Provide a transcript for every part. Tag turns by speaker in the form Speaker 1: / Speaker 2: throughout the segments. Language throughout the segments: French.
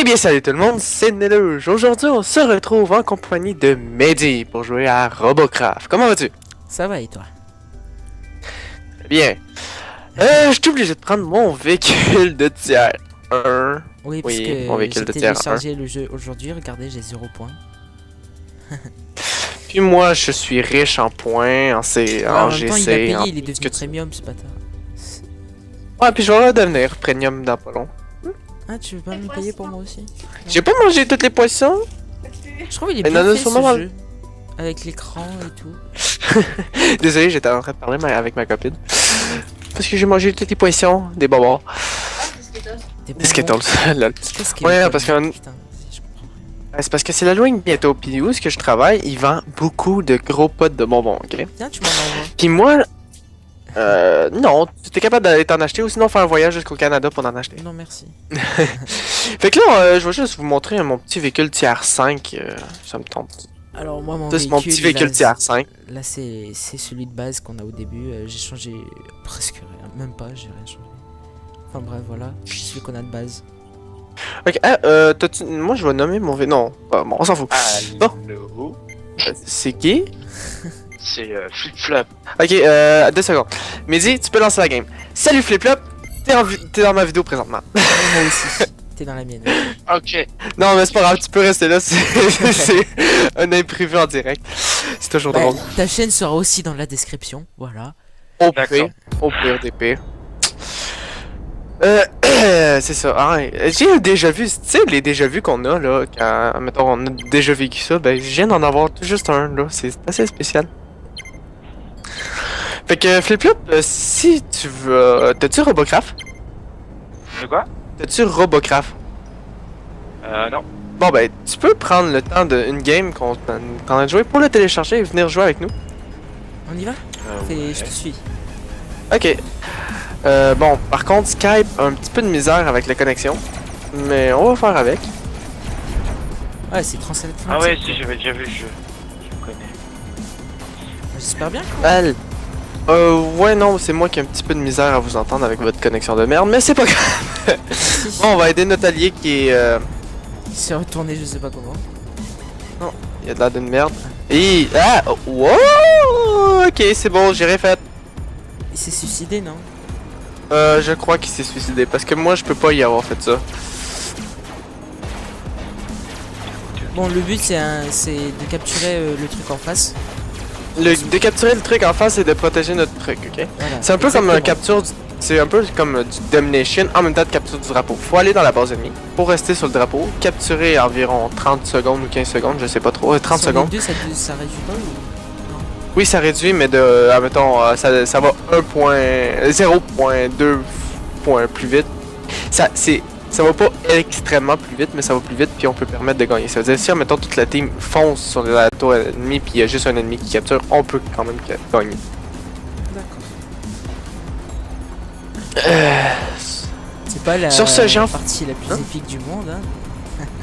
Speaker 1: bien salut tout le monde, c'est Neluge. Aujourd'hui on se retrouve en compagnie de Mehdi pour jouer à Robocraft. Comment vas-tu?
Speaker 2: Ça va et toi?
Speaker 1: Bien. Je suis obligé de prendre mon véhicule de tiers 1.
Speaker 2: Oui, parce
Speaker 1: Oui,
Speaker 2: que
Speaker 1: mon véhicule de
Speaker 2: j'ai
Speaker 1: tiers
Speaker 2: téléchargé le jeu aujourd'hui, regardez, j'ai 0 points.
Speaker 1: Puis moi je suis riche en points, en C,
Speaker 2: en
Speaker 1: en
Speaker 2: même temps,
Speaker 1: GC,
Speaker 2: il a payé,
Speaker 1: en...
Speaker 2: il est devenu premium ce bâtard.
Speaker 1: Ouais, puis je vais redevenir premium dans pas long.
Speaker 2: Ah, tu veux pas me payer pour moi aussi?
Speaker 1: J'ai pas mangé toutes les poissons.
Speaker 2: Je trouve il est
Speaker 1: Mais
Speaker 2: bien
Speaker 1: non,
Speaker 2: fait
Speaker 1: sûrement
Speaker 2: ce
Speaker 1: dans-
Speaker 2: jeu. Avec l'écran et tout.
Speaker 1: Désolé, j'étais en train de parler avec ma copine. Parce que j'ai mangé tous les poissons, des bonbons. Des Skittles, lol. Ouais, parce que-
Speaker 2: Putain, je comprends rien.
Speaker 1: C'est parce que c'est l'Halloween bientôt, puis où est-ce que je travaille, ils vendent beaucoup de gros potes de bonbons, ok?
Speaker 2: Tiens, tu m'en envoies.
Speaker 1: Puis moi, non, tu es capable d'aller t'en acheter ou sinon faire un voyage jusqu'au Canada pour en acheter.
Speaker 2: Non, merci.
Speaker 1: Fait que là, je vais juste vous montrer mon petit véhicule tiers 5, ça me tente.
Speaker 2: Alors, moi, mon
Speaker 1: Ça, c'est mon petit véhicule
Speaker 2: là,
Speaker 1: tiers 5.
Speaker 2: Là, c'est celui de base qu'on a au début. J'ai changé presque rien. Même pas, j'ai rien changé. Enfin, bref, voilà. Celui qu'on a de base.
Speaker 1: Ok, moi je vais nommer mon véhicule. Non, bon, on s'en fout.
Speaker 3: Allô,
Speaker 1: C'est qui?
Speaker 3: c'est Flip-Flop.
Speaker 1: Ok, 2 secondes. Mehdi, tu peux lancer la game. Salut Flip-Flop, t'es dans ma vidéo présentement.
Speaker 2: Moi aussi. T'es dans la mienne.
Speaker 3: Ok,
Speaker 1: Non, mais c'est pas grave, tu peux rester là, c'est un imprévu en direct. C'est toujours
Speaker 2: Bah,
Speaker 1: drôle.
Speaker 2: ta chaîne sera aussi dans la description. Voilà.
Speaker 1: Au
Speaker 3: D'accord.
Speaker 1: pire, au pire des pires. C'est ça. Ah, j'ai déjà vu, tu sais, les déjà vus qu'on a là, quand, mettons, on a déjà vécu ça, ben, je viens d'en avoir tout juste un là, c'est assez spécial. Fait que, Flip-Flop, si tu veux. T'as-tu Robocraft?
Speaker 3: de quoi?
Speaker 1: T'as-tu Robocraft?
Speaker 3: Non.
Speaker 1: Bon, ben, tu peux prendre le temps d'une game qu'on a joué pour le télécharger et venir jouer avec nous.
Speaker 2: On y va?
Speaker 3: Ouais.
Speaker 2: Je te suis.
Speaker 1: Ok. Bon, par contre, Skype a un petit peu de misère avec la connexion. Mais on va faire avec.
Speaker 2: Ouais, c'est Translate.
Speaker 3: Ah ouais, si, j'avais déjà vu le jeu. Je le connais.
Speaker 2: J'espère bien.
Speaker 1: Elle. Ouais, non, c'est moi qui ai un petit peu de misère à vous entendre avec votre connexion de merde, mais c'est pas grave. Bon, on va aider notre allié qui est.
Speaker 2: Il s'est retourné, je sais pas comment.
Speaker 1: Il a de l'air d'une merde. Et. Ah! Wow! Ok, c'est bon, j'ai refait.
Speaker 2: Il s'est suicidé, non?
Speaker 1: Je crois qu'il s'est suicidé parce que moi je peux pas y avoir fait ça.
Speaker 2: Bon, le but c'est de capturer le truc en face.
Speaker 1: De capturer le truc en face et de protéger notre truc, ok?
Speaker 2: Voilà.
Speaker 1: C'est un peu comme un
Speaker 2: Exactement.
Speaker 1: capture. C'est un peu comme du domination en même temps de capture du drapeau. Faut aller dans la base ennemie pour rester sur le drapeau, capturer environ 30 secondes ou 15 secondes, je sais pas trop, 30
Speaker 2: Si on est
Speaker 1: secondes.
Speaker 2: deux, ça réduit pas ou...
Speaker 1: Oui, ça réduit, mais de, admettons, ça va 0.2 points plus vite. Ça va pas extrêmement plus vite, mais ça va plus vite, puis on peut permettre de gagner. Ça veut dire, si, admettons, toute la team fonce sur la tour ennemie, puis il y a juste un ennemi qui capture, on peut quand même gagner.
Speaker 2: D'accord. C'est pas la
Speaker 1: Sur ce, Jean-
Speaker 2: partie la plus épique du monde, hein.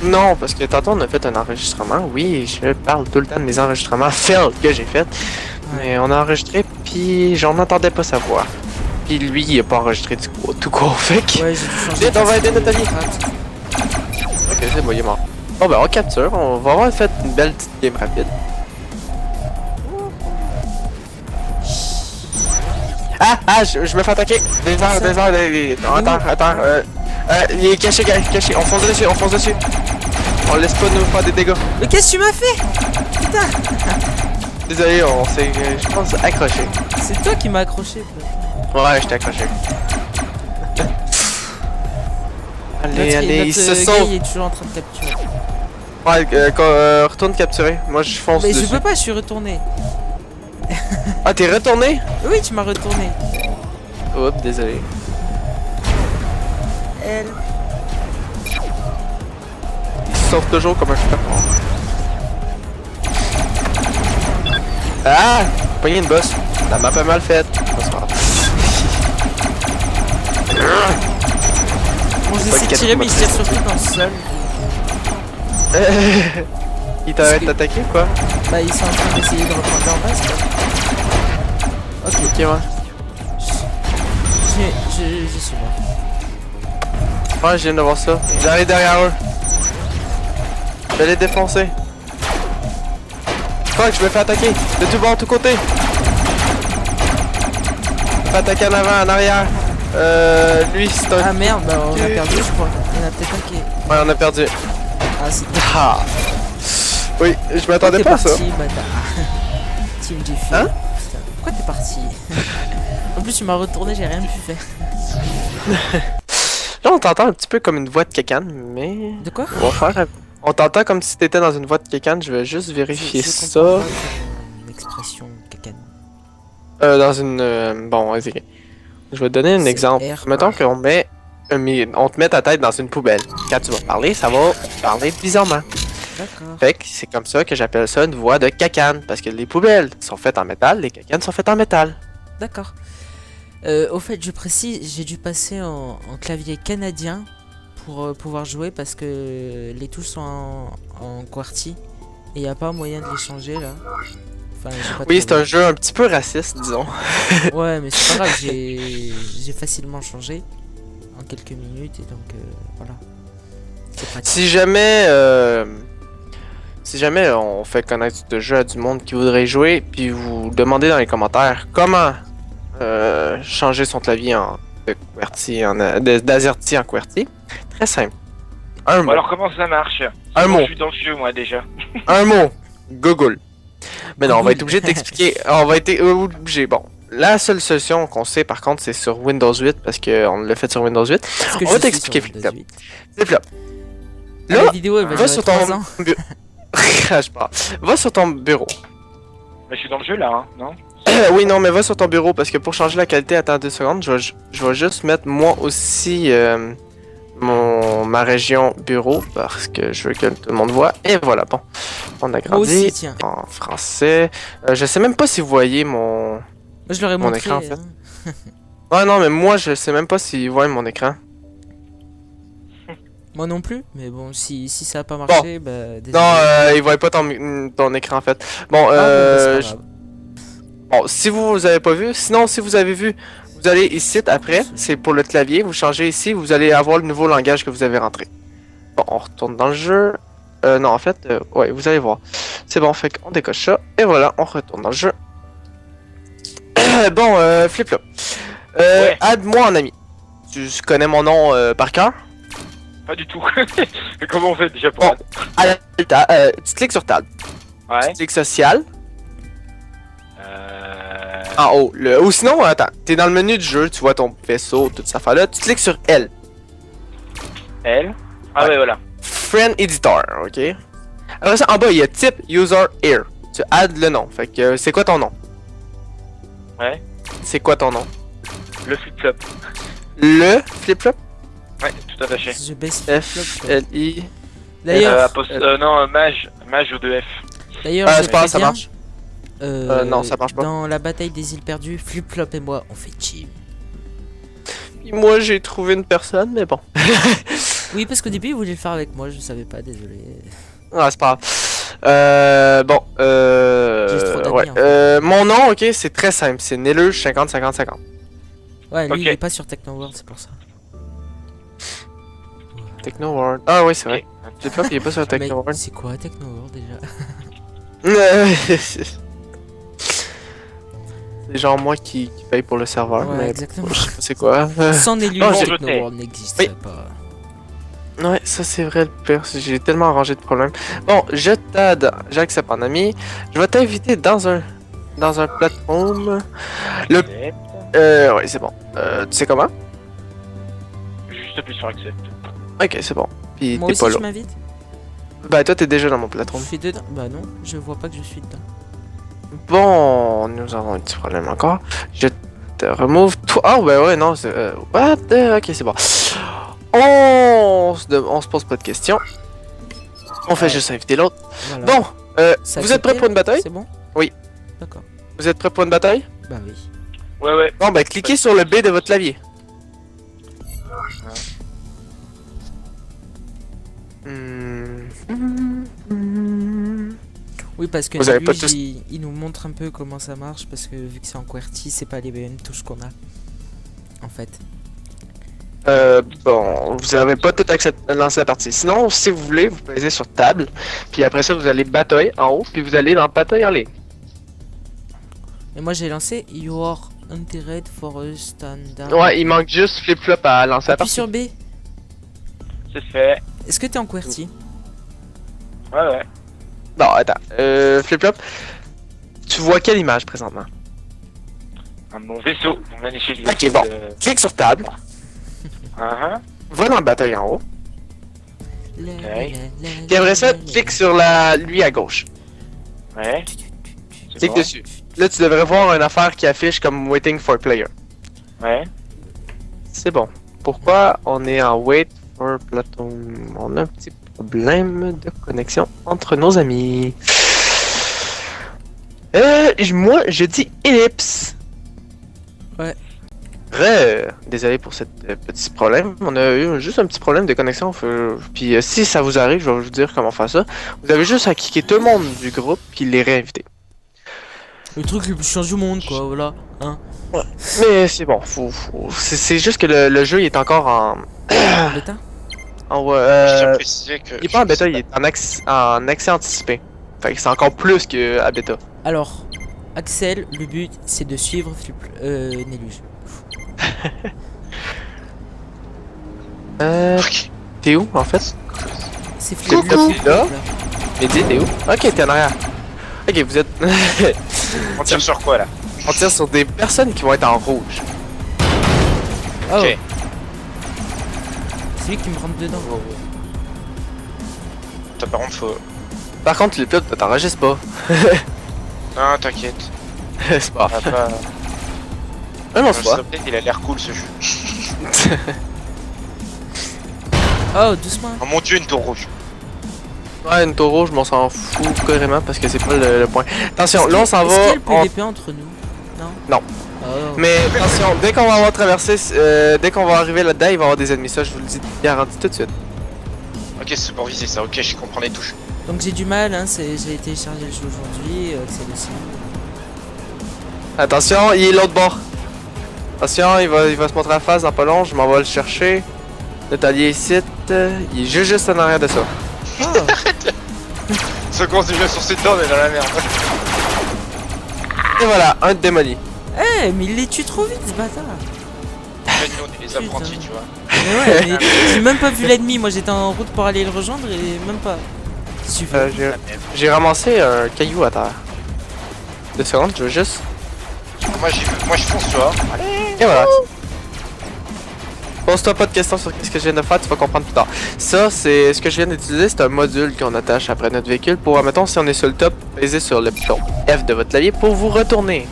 Speaker 1: Non, parce que tantôt on a fait un enregistrement. Oui, je parle tout le temps de mes enregistrements fails que j'ai fait. Mais on a enregistré, puis j'en entendais pas sa voix. Puis lui, il a pas enregistré tout court, fait que...
Speaker 2: Ouais, j'ai dû changer.
Speaker 1: Vite, on va aider
Speaker 2: de
Speaker 1: Nathalie.
Speaker 2: craft.
Speaker 1: Ok, c'est bon, il est mort. Bon ben, on capture. On va avoir fait une belle petite game rapide. Ah, je me fais attaquer. Des airs. Non, attends. Il est caché. On fonce dessus. On laisse pas nous faire des dégâts.
Speaker 2: Mais qu'est-ce que tu m'as fait? Putain,
Speaker 1: Désolé, on s'est, je pense, accroché.
Speaker 2: c'est toi qui m'as accroché.
Speaker 1: Ouais, je t'ai accroché. Allez,
Speaker 2: Notre
Speaker 1: ils se
Speaker 2: gars,
Speaker 1: sauvent.
Speaker 2: il est toujours en train de capturer.
Speaker 1: Ouais, retourne capturer. Moi, je fonce
Speaker 2: Mais
Speaker 1: dessus.
Speaker 2: je peux pas, je suis retourné.
Speaker 1: Ah, t'es retourné?
Speaker 2: Oui, tu m'as retourné.
Speaker 1: Oups, désolé.
Speaker 2: Elle.
Speaker 1: Il se sauve toujours comme un super. Ah! Pogné une bosse. La map est mal faite. C'est pas grave.
Speaker 2: Bon, j'essaie de tirer, mais il se tire surtout dans le sol.
Speaker 1: Il t'arrête d'attaquer ou quoi?
Speaker 2: Bah, ils sont en train d'essayer de reprendre leur base, quoi.
Speaker 1: Ok, ouais.
Speaker 2: Je suis mort.
Speaker 1: Ouais, je viens de voir ça. J'arrive derrière eux. Je vais les défoncer. Fuck, je me fais attaquer. De tout bord, de tous côtés. Je me fais attaquer en avant, en arrière. Lui, c'est un...
Speaker 2: Ah merde, bah on a perdu, je crois. Il y en a peut-être un qui est.
Speaker 1: Ouais, on a perdu.
Speaker 2: Ah, c'est.
Speaker 1: Ah. Oui, je m'attendais
Speaker 2: T'es
Speaker 1: pas à ça.
Speaker 2: parti, bâtard. Team Jiffy.
Speaker 1: Hein?
Speaker 2: Putain, pourquoi t'es parti? En plus, tu m'as retourné, j'ai rien pu faire.
Speaker 1: Là, on t'entend un petit peu comme une voix de cacane, mais...
Speaker 2: De quoi?
Speaker 1: On va faire... On t'entend comme si t'étais dans une voie de cacane, je vais juste vérifier
Speaker 2: Je
Speaker 1: ça.
Speaker 2: comprends pas ton expression cacane.
Speaker 1: Dans une... Bon, vas-y. Je vais te donner un
Speaker 2: C'est
Speaker 1: exemple.
Speaker 2: R1.
Speaker 1: Mettons qu'on met... on te met ta tête dans une poubelle. Quand tu vas parler, ça va parler bizarrement.
Speaker 2: D'accord.
Speaker 1: Fait que c'est comme ça que j'appelle ça une voie de cacane. Parce que les poubelles sont faites en métal, les cacanes sont faites en métal.
Speaker 2: D'accord. Au fait, je précise, j'ai dû passer en clavier canadien pour pouvoir jouer parce que les touches sont en QWERTY et il n'y a pas moyen de les changer là. Enfin, j'ai pas
Speaker 1: Oui, c'est
Speaker 2: trouvé.
Speaker 1: un jeu un petit peu raciste, disons.
Speaker 2: Ouais, mais c'est pas grave, j'ai facilement changé en quelques minutes et donc voilà. C'est pratique.
Speaker 1: Si jamais on fait connaître ce jeu à du monde qui voudrait jouer, puis vous demandez dans les commentaires comment changer son clavier de QWERTY d'AZERTY en QWERTY, très simple. Un
Speaker 3: Bon,
Speaker 1: mot.
Speaker 3: alors comment ça marche?
Speaker 1: Un
Speaker 3: Moi,
Speaker 1: mot.
Speaker 3: Je suis dans le jeu, moi, déjà.
Speaker 1: Un mot. Google. Mais non, on va
Speaker 2: Google.
Speaker 1: être obligé de t'expliquer. On va être obligé. Bon, la seule solution qu'on sait par contre, c'est sur Windows 8 parce qu'on l'a fait sur Windows 8.
Speaker 2: Parce que
Speaker 1: on
Speaker 2: je
Speaker 1: va
Speaker 2: suis
Speaker 1: t'expliquer,
Speaker 2: sur
Speaker 1: Flip-Flop.
Speaker 2: Windows 8.
Speaker 1: Flip-Flop.
Speaker 2: Ah,
Speaker 1: Là,
Speaker 2: la vidéo elle va
Speaker 1: va
Speaker 2: durer
Speaker 1: sur
Speaker 2: 3
Speaker 1: ton
Speaker 2: ans.
Speaker 1: bureau. Je parle. Va sur ton bureau.
Speaker 3: Mais je suis dans le jeu, là, hein, non?
Speaker 1: Oui, non, mais va sur ton bureau parce que pour changer la qualité, attends 2 secondes. Je vais juste mettre moi aussi ma région bureau parce que je veux que tout le monde voit. Et voilà, bon. On a
Speaker 2: Moi
Speaker 1: grandi
Speaker 2: aussi, tiens.
Speaker 1: en français. Je sais même pas si vous voyez mon.
Speaker 2: Moi je leur ai
Speaker 1: Mon
Speaker 2: montré.
Speaker 1: écran, en fait.
Speaker 2: hein.
Speaker 1: Ouais, non, mais moi, je sais même pas s'ils voient mon écran.
Speaker 2: Moi non plus, mais bon, si ça a pas marché, bah désolé.
Speaker 1: Non, ils voient pas ton écran en fait. Bon,
Speaker 2: Ah, bon, bah, c'est pas grave.
Speaker 1: bon, si vous avez pas vu, sinon si vous avez vu, vous allez ici après, c'est pour le clavier, vous changez ici, vous allez avoir le nouveau langage que vous avez rentré. Bon, on retourne dans le jeu. Non, en fait, ouais, vous allez voir. C'est bon, fait qu'on décoche ça, et voilà, on retourne dans le jeu. Bon, Flip-Flop.
Speaker 3: Ouais.
Speaker 1: Aide-moi en ami. Tu connais mon nom par cœur?
Speaker 3: Pas du tout. Mais comment on fait déjà pour...
Speaker 1: Bon. Tu cliques sur Tab.
Speaker 3: Ouais.
Speaker 1: Tu cliques social.
Speaker 3: Euh...
Speaker 1: En haut. Ou sinon, attends, t'es dans le menu du jeu, tu vois ton vaisseau, toute cette affaire-là. Tu cliques sur L.
Speaker 3: Elle? Ah
Speaker 1: Ouais.
Speaker 3: ouais, voilà.
Speaker 1: Friend Editor, ok? Après ça, en bas, il y a Type User Here. Tu adds le nom. Fait que c'est quoi ton nom?
Speaker 3: Ouais.
Speaker 1: C'est quoi ton nom?
Speaker 3: Le flip-flop.
Speaker 1: Le Flip-Flop?
Speaker 3: Ouais, tout attaché.
Speaker 2: Je baisse
Speaker 1: F-L-I...
Speaker 2: D'ailleurs,
Speaker 3: Non, mage. Mage ou 2F.
Speaker 2: d'ailleurs,
Speaker 1: c'est
Speaker 2: je
Speaker 1: pas grave, ça
Speaker 2: préviens,
Speaker 1: marche. Non, ça marche pas.
Speaker 2: Dans la bataille des îles perdues, Flip-Flop et moi, on fait team.
Speaker 1: Puis moi, j'ai trouvé une personne, mais bon.
Speaker 2: Oui, parce qu'au début, il voulait le faire avec moi, je savais pas, désolé.
Speaker 1: Ah, c'est pas grave. Bon,
Speaker 2: J'ai trop d'amis,
Speaker 1: ouais.
Speaker 2: en fait.
Speaker 1: Mon nom, ok, c'est très simple. C'est Neluge 50-50-50.
Speaker 2: Ouais, lui,
Speaker 3: Ok.
Speaker 2: il est pas sur Techno World, c'est pour ça.
Speaker 1: Techno World. Ah oui, c'est vrai.
Speaker 3: Ok.
Speaker 1: Flip-Flop, il est pas sur
Speaker 2: Mais
Speaker 1: Techno World.
Speaker 2: c'est quoi Techno World déjà?
Speaker 1: C'est genre moi qui paye pour le serveur,
Speaker 2: Ouais,
Speaker 1: mais
Speaker 2: exactement.
Speaker 1: je sais pas c'est quoi.
Speaker 2: Sans élu,
Speaker 1: non,
Speaker 3: j'ai-
Speaker 2: Techno World n'existerait pas.
Speaker 1: Ouais, ça c'est vrai le pire, j'ai tellement arrangé de problèmes. Bon, je t'aide, j'accepte en ami. Je vais t'inviter dans un plateforme. Le ouais, c'est bon. Tu sais comment?
Speaker 3: Juste appuyer sur accept.
Speaker 1: OK, c'est bon. Puis
Speaker 2: Moi
Speaker 1: t'es
Speaker 2: aussi,
Speaker 1: pas
Speaker 2: tu
Speaker 1: là.
Speaker 2: m'invites?
Speaker 1: Bah toi t'es déjà dans mon
Speaker 2: Je
Speaker 1: plateforme.
Speaker 2: suis dedans? Bah non, je vois pas que je suis dedans.
Speaker 1: Bon, nous avons un petit problème encore. Je te remove toi. Ah ouais ouais non, c'est what? OK, c'est bon. On se pose pas de questions. On fait
Speaker 2: Ouais.
Speaker 1: juste inviter l'autre.
Speaker 2: Voilà.
Speaker 1: Bon,
Speaker 2: C'est
Speaker 1: vous êtes prêts
Speaker 2: accepté,
Speaker 1: pour une bataille?
Speaker 2: C'est bon?
Speaker 1: Oui.
Speaker 2: D'accord.
Speaker 1: Vous êtes prêts pour une bataille?
Speaker 2: Bah oui.
Speaker 3: Ouais, ouais.
Speaker 1: Bon, ben cliquez sur le B de votre clavier.
Speaker 2: Oui, parce que
Speaker 1: Vous avez
Speaker 2: lui,
Speaker 1: pas tous-
Speaker 2: il nous montre un peu comment ça marche, parce que vu que c'est en QWERTY, c'est pas les mêmes touches qu'on a. En fait.
Speaker 1: Bon, vous avez pas tout lancé la partie. Sinon, si vous voulez, vous pesez sur table. Puis après ça, vous allez bataille en haut. Puis vous allez dans bataille en ligne.
Speaker 2: Et moi j'ai lancé You are entered for a stand-down.
Speaker 1: Ouais, il manque juste flip-flop à lancer la
Speaker 2: Appuie
Speaker 1: partie.
Speaker 2: sur B.
Speaker 3: C'est fait.
Speaker 2: Est-ce que t'es en QWERTY?
Speaker 3: Ouais.
Speaker 1: Non, attends. Flip-flop. Tu vois quelle image présentement?
Speaker 3: Mon vaisseau, mon magnifique
Speaker 1: Ok,
Speaker 3: vaisseau.
Speaker 1: bon. Clique sur table. Va dans le bataille en haut. Puis après ça, clique sur lui à gauche.
Speaker 3: Ouais.
Speaker 1: Clique dessus. Là, tu devrais voir une affaire qui affiche comme Waiting for Player.
Speaker 3: Ouais.
Speaker 1: C'est bon. Pourquoi on est en Wait for Platoon? On a un petit problème de connexion entre nos amis. Moi, je dis ellipse.
Speaker 2: Ouais.
Speaker 1: Désolé pour ce petit problème. On a eu juste un petit problème de connexion. Puis si ça vous arrive, je vais vous dire comment faire ça. Vous avez juste à kicker tout le monde du groupe puis les réinviter.
Speaker 2: Le truc le plus chiant du monde, quoi, voilà. Hein.
Speaker 1: Mais c'est bon. C'est juste que le jeu il est encore en.
Speaker 2: Bêta?
Speaker 3: Je tiens à préciser que.
Speaker 1: Il est pas en bêta, il est en accès anticipé. Fait que c'est encore plus que à bêta.
Speaker 2: Alors, Axel, le but c'est de suivre Néluge.
Speaker 1: T'es où en fait?
Speaker 2: C'est
Speaker 1: Coucou.
Speaker 2: Flip
Speaker 1: Là. Mehdi, t'es où? Ok, t'es en arrière. Ok, vous êtes.
Speaker 3: On tire sur quoi là?
Speaker 1: On tire sur des personnes qui vont être en rouge.
Speaker 2: Oh,
Speaker 3: Ok.
Speaker 2: c'est lui qui me rentre dedans.
Speaker 3: Toi, par contre, faut.
Speaker 1: Par contre, les pilotes, t'enregistres pas.
Speaker 3: Non, t'inquiète.
Speaker 1: C'est pas
Speaker 3: On va
Speaker 1: grave.
Speaker 3: pas.
Speaker 1: Ah non,
Speaker 3: Non,
Speaker 1: c'est
Speaker 3: je
Speaker 1: pas.
Speaker 3: sais peut-être il a l'air cool ce jeu.
Speaker 2: Oh, doucement.
Speaker 3: Oh mon dieu, une tour rouge.
Speaker 1: Ouais, une taureau, je m'en s'en fous carrément parce que c'est pas le point. Attention,
Speaker 2: Est-ce
Speaker 1: là on
Speaker 2: qu'il-
Speaker 1: s'en
Speaker 2: Est-ce
Speaker 1: va.
Speaker 2: qu'il y a le
Speaker 1: on-
Speaker 2: PVP entre nous? Non.
Speaker 1: Non.
Speaker 2: Oh.
Speaker 1: Mais attention, dès qu'on va avoir traversé, dès qu'on va arriver là-dedans, il va y avoir des ennemis. Ça, je vous le dis garanti tout de suite.
Speaker 3: Ok, c'est pour viser ça. Ok, je comprends les touches.
Speaker 2: Donc j'ai du mal, hein, j'ai téléchargé le jeu aujourd'hui, c'est aussi.
Speaker 1: Attention, il est l'autre bord. Attention, il va se montrer à face dans pas long, je m'en vais le chercher. Notre allié ici, il est juste en arrière de ça.
Speaker 2: Oh.
Speaker 3: Ce qu'on se déjà sur ses dents, on est dans la merde.
Speaker 1: Et voilà, un de démoli.
Speaker 2: Eh, mais il les tue trop vite ce bâtard.
Speaker 3: En fait, nous, on est les apprentis, tu vois.
Speaker 2: Mais ouais, mais j'ai même pas vu l'ennemi, moi j'étais en route pour aller le rejoindre et même pas. Qu'est-ce que tu fais?
Speaker 1: J'ai ramassé un caillou à terre. 2 secondes, je veux juste.
Speaker 3: Moi, je fonce, tu vois.
Speaker 1: Et voilà. Pose-toi pas de questions sur ce que je viens de faire, tu vas comprendre plus tard. Ça, c'est ce que je viens d'utiliser, c'est un module qu'on attache après notre véhicule pour, admettons, si on est sur le top, peser sur le bouton F de votre clavier pour vous retourner.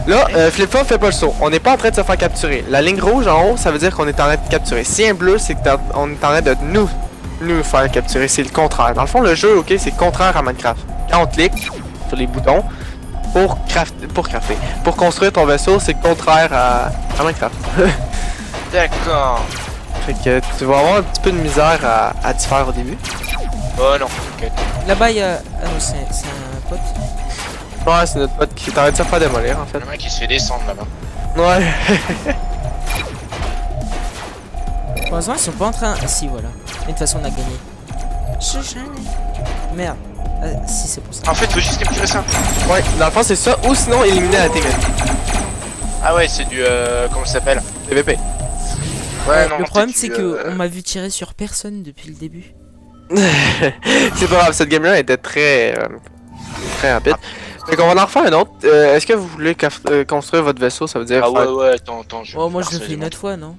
Speaker 1: Là, Flip-Flop fait pas le saut. On n'est pas en train de se faire capturer. La ligne rouge en haut, ça veut dire qu'on est en train de capturer. Si un bleu, c'est qu'on est en train de nous faire capturer. C'est le contraire. Dans le fond, le jeu, ok, c'est contraire à Minecraft. Quand on clique sur les boutons pour crafter. Pour construire ton vaisseau, c'est contraire à Minecraft.
Speaker 3: D'accord.
Speaker 1: Fait que tu vas avoir un petit peu de misère à t'y faire au début.
Speaker 3: Oh non, ok.
Speaker 2: Là-bas il y a. Ah non, c'est un pote.
Speaker 1: Ouais, c'est notre pote qui est en train de se faire démolir en fait.
Speaker 3: Le mec il se fait descendre là-bas.
Speaker 1: Ouais.
Speaker 2: Pour l'instant, ils sont pas en train. Ah, si, voilà. Mais de toute façon, on a gagné. Merde. Ah, si, c'est pour ça.
Speaker 3: En fait, faut juste capturer ça.
Speaker 1: Ouais, dans le fond c'est ça, ou sinon éliminer la team.
Speaker 3: Ah ouais, c'est du. Comment ça s'appelle?
Speaker 1: PVP.
Speaker 3: Ouais, non,
Speaker 2: Le problème,
Speaker 3: c'est
Speaker 2: c'est
Speaker 3: du,
Speaker 2: que on m'a vu tirer sur personne depuis le début.
Speaker 1: C'est pas grave, cette game-là était très rapide. Fait qu'on va en refaire un autre. Est-ce que vous voulez construire votre vaisseau, ça veut dire
Speaker 3: Ah ouais,
Speaker 1: faire-
Speaker 3: ouais, attends, je.
Speaker 2: Oh, moi, je le fais une autre fois, non?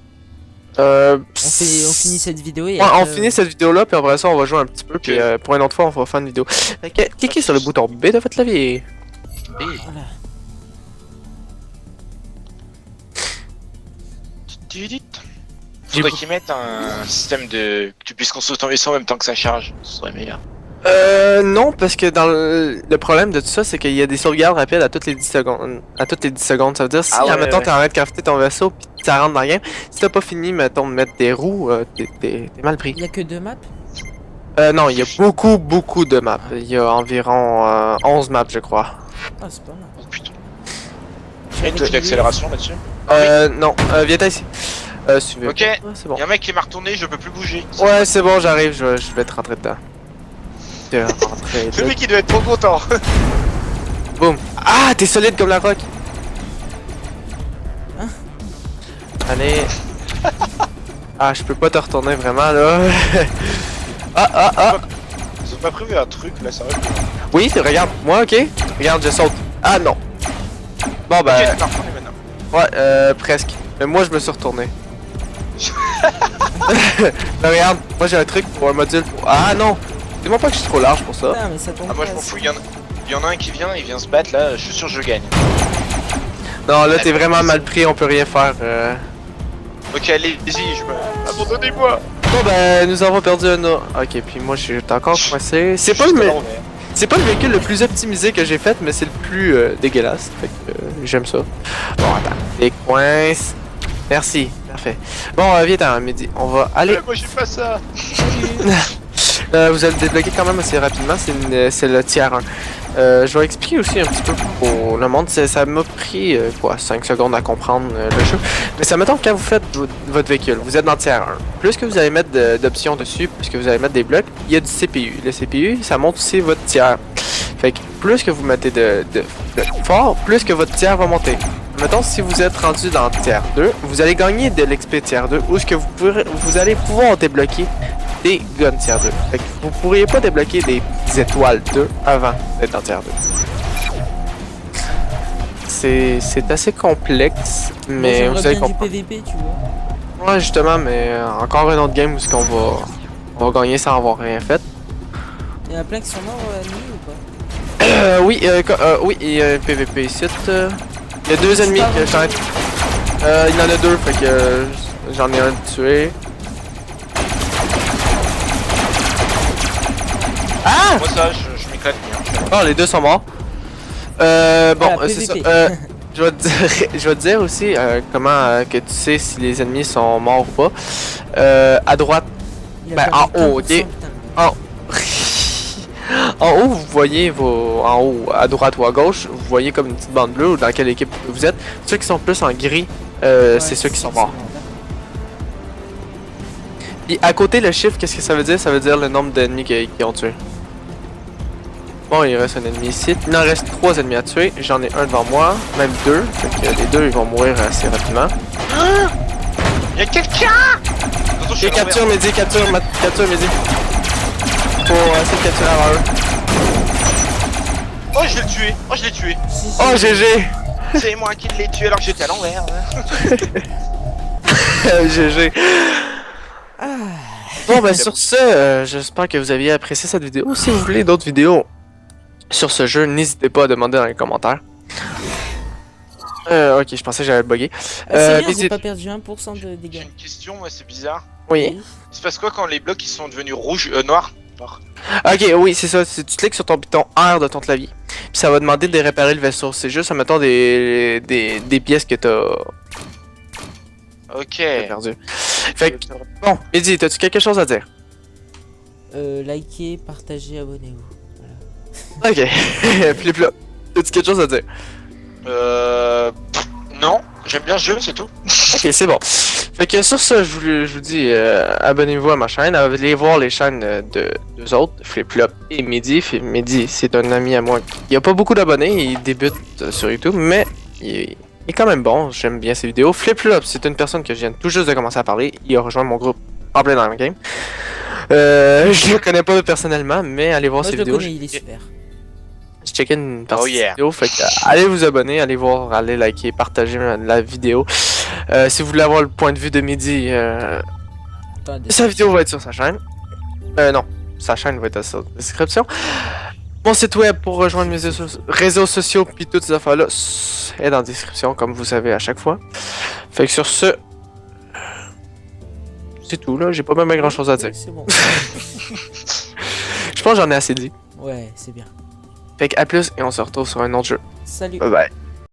Speaker 1: Euh,
Speaker 2: On finit cette vidéo et.
Speaker 1: Ouais, on
Speaker 2: après,
Speaker 1: finit cette vidéo-là, puis après ça, on va jouer un petit peu, puis pour une autre fois, on va faire une vidéo. Fait que, cliquez sur le bouton B de votre clavier.
Speaker 2: Voilà.
Speaker 3: Faudrait qu'ils mettent un système de. Que tu puisses construire ton vaisseau en même temps que ça charge. Ce serait meilleur.
Speaker 1: Non, parce que dans le problème de tout ça, c'est qu'il y a des sauvegardes rapides à toutes les 10 secondes. À toutes les 10 secondes, ça veut dire si,
Speaker 3: Ah ouais,
Speaker 1: admettons,
Speaker 3: ouais.
Speaker 1: t'arrêtes de crafter ton vaisseau, puis ça rentre dans le game, si t'as pas fini, mettons, de mettre des roues, t'es mal pris.
Speaker 2: Il y a que 2 maps?
Speaker 1: Non, il y a beaucoup de maps. Il y a environ 11 maps, je crois.
Speaker 2: Ah, c'est pas mal.
Speaker 3: Oh putain. Il y a une touche d'accélération là-dessus?
Speaker 1: Non, viens ici. Suivez.
Speaker 3: Ok.
Speaker 1: Ouais, c'est bon.
Speaker 3: Y'a un mec qui m'a retourné, je peux plus bouger.
Speaker 1: Ouais, c'est bon, j'arrive, je vais te rentrer dedans. Te rentrer
Speaker 3: Le mec il doit être trop content.
Speaker 1: Boum. Ah, t'es solide comme la roque.
Speaker 2: Hein?
Speaker 1: Allez. Ah, je peux pas te retourner vraiment là. Ah.
Speaker 3: Ils ont pas prévu un truc là, sérieux.
Speaker 1: Oui, regarde, moi, ok. Regarde, je saute. Ah non. Bon,
Speaker 3: Ok,
Speaker 1: ben,
Speaker 3: tu t'as retourné maintenant.
Speaker 1: ouais, presque. Mais moi, je me suis retourné. Ben, regarde, moi j'ai un truc pour un module. Ah non. Dis-moi pas que je suis trop large pour ça.
Speaker 2: Putain, mais ça tombe
Speaker 3: Ah, moi je
Speaker 2: pas,
Speaker 3: m'en
Speaker 2: ça.
Speaker 3: fous, il y en a un qui vient, il vient se battre là, je suis sûr que je gagne.
Speaker 1: Non, là, t'es vraiment mal pris, on peut rien faire.
Speaker 3: Ok, allez-y, je me. Abandonnez-moi!
Speaker 1: Bon, ben, nous avons perdu un autre. Ok, puis moi, je suis encore coincé. C'est pas, c'est pas le véhicule le plus optimisé que j'ai fait, mais c'est le plus dégueulasse. Fait que j'aime ça. Bon, attends. Les coinces. Merci. Parfait. Bon, viens, Mehdi. On va aller.
Speaker 3: Moi j'ai pas ça!
Speaker 1: Vous allez le débloquer quand même assez rapidement. C'est le tiers 1. Je vais expliquer aussi un petit peu pour le monde. Ça m'a pris quoi, 5 secondes à comprendre le jeu. Mais ça mettons que quand vous faites votre véhicule, vous êtes dans le tiers 1. Plus que vous allez mettre d'options dessus, plus que vous allez mettre des blocs, il y a du CPU. Le CPU, ça monte aussi votre tiers. Fait que plus que vous mettez de fort, plus que votre tiers va monter. Mettons, si vous êtes rendu dans le tiers 2, vous allez gagner de l'XP tiers 2, où ce que vous allez pouvoir débloquer des guns tiers 2. Fait que vous pourriez pas débloquer des étoiles 2 avant d'être en tiers 2. C'est assez complexe, mais
Speaker 2: Moi,
Speaker 1: vous
Speaker 2: j'aimerais
Speaker 1: allez
Speaker 2: bien du
Speaker 1: comprendre.
Speaker 2: PVP, tu vois.
Speaker 1: Ouais, justement, mais encore un autre game où on va gagner sans avoir rien fait.
Speaker 2: Il y en a plein qui sont morts à nuit ou pas?
Speaker 1: Oui, oui, il y a un PVP ici. Il y a deux
Speaker 2: C'est
Speaker 1: ennemis
Speaker 2: pas
Speaker 1: que
Speaker 2: vrai.
Speaker 1: il y en a deux, fait que j'en ai un tué. Ah!
Speaker 3: Moi ça, je m'éclate bien.
Speaker 1: Oh, les deux sont morts. Bon,
Speaker 2: Voilà,
Speaker 1: c'est ça.
Speaker 2: PVP.
Speaker 1: Je vais te dire aussi comment que tu sais si les ennemis sont morts ou pas. À droite,
Speaker 2: Il a
Speaker 1: ben,
Speaker 2: perdu
Speaker 1: en haut,
Speaker 2: 15%,
Speaker 1: ok.
Speaker 2: putain.
Speaker 1: En haut, vous voyez en haut, à droite ou à gauche, vous voyez comme une petite bande bleue ou dans quelle équipe vous êtes. Ceux qui sont plus en gris,
Speaker 2: Ouais,
Speaker 1: c'est ceux qui sont
Speaker 2: c'est
Speaker 1: morts. Puis à côté, le chiffre, qu'est-ce que ça veut dire? Ça veut dire le nombre d'ennemis qui ont tué. Bon, il reste un ennemi ici. Il en reste 3 ennemis à tuer. J'en ai un devant moi, même 2. Fait que les deux, ils vont mourir assez rapidement.
Speaker 3: Y'a quelqu'un! Attention, je suis
Speaker 1: Et
Speaker 3: à l'envers.
Speaker 1: capture Mehdi, capture Mehdi. Faut essayer de capturer avant eux.
Speaker 3: Oh, je l'ai tué! Oh, je l'ai tué!
Speaker 2: Si, si,
Speaker 1: Oh, GG!
Speaker 3: C'est moi qui l'ai tué alors que j'étais à l'envers.
Speaker 1: GG. Bon, ben sur ce, j'espère que vous aviez apprécié cette vidéo. Si vous voulez d'autres vidéos sur ce jeu, n'hésitez pas à demander dans les commentaires. Ok, je pensais que j'avais bugué.
Speaker 2: Ah, c'est bien,
Speaker 1: n'hésitez-
Speaker 2: j'ai pas perdu 1% de
Speaker 3: J'ai
Speaker 2: dégâts.
Speaker 3: une question, moi, c'est bizarre.
Speaker 1: Oui.
Speaker 3: Il se passe quoi quand les blocs ils sont devenus rouges, noirs?
Speaker 1: Ok, oui, c'est ça. Tu cliques sur ton bouton R de ton clavier. Puis ça va demander de réparer le vaisseau. C'est juste, admettons, des pièces que t'as
Speaker 3: Ok.
Speaker 1: perdues. Fait que, bon, Mehdi, t'as-tu quelque chose à dire?
Speaker 2: Likez, partagez, abonnez-vous.
Speaker 1: Ok. Flip-flop. T'as-tu quelque chose à dire?
Speaker 3: Non, j'aime bien ce jeu, c'est tout.
Speaker 1: Ok, c'est bon. Fait que sur ça, je vous dis, abonnez-vous à ma chaîne, allez voir les chaînes de deux autres, Flip-Flop et Mehdi. Mehdi, c'est un ami à moi. Il a pas beaucoup d'abonnés, il débute sur YouTube, mais il est quand même bon, j'aime bien ses vidéos. Flip-Flop, c'est une personne que je viens tout juste de commencer à parler, il a rejoint mon groupe en plein dans le game. Je le connais pas personnellement, mais allez voir
Speaker 2: Moi
Speaker 1: ses
Speaker 2: je le
Speaker 1: vidéos.
Speaker 2: connais, il est super.
Speaker 1: Je checkais une partie
Speaker 3: Oh yeah.
Speaker 1: de la vidéo, fait que allez vous abonner, allez voir, allez liker, partager la vidéo. Si vous voulez avoir le point de vue de Mehdi,
Speaker 2: Attendez.
Speaker 1: sa vidéo va être sur sa chaîne. Non, sa chaîne va être dans la description. Mon site web pour rejoindre mes réseaux sociaux puis toutes ces affaires-là est dans la description, comme vous savez à chaque fois. Fait que sur ce, c'est tout là, j'ai pas même grand chose à dire.
Speaker 2: C'est bon.
Speaker 1: Je pense que j'en ai assez dit.
Speaker 2: Ouais, c'est bien.
Speaker 1: Fait que à plus et on se retrouve sur un autre jeu.
Speaker 2: Salut.
Speaker 1: Bye bye.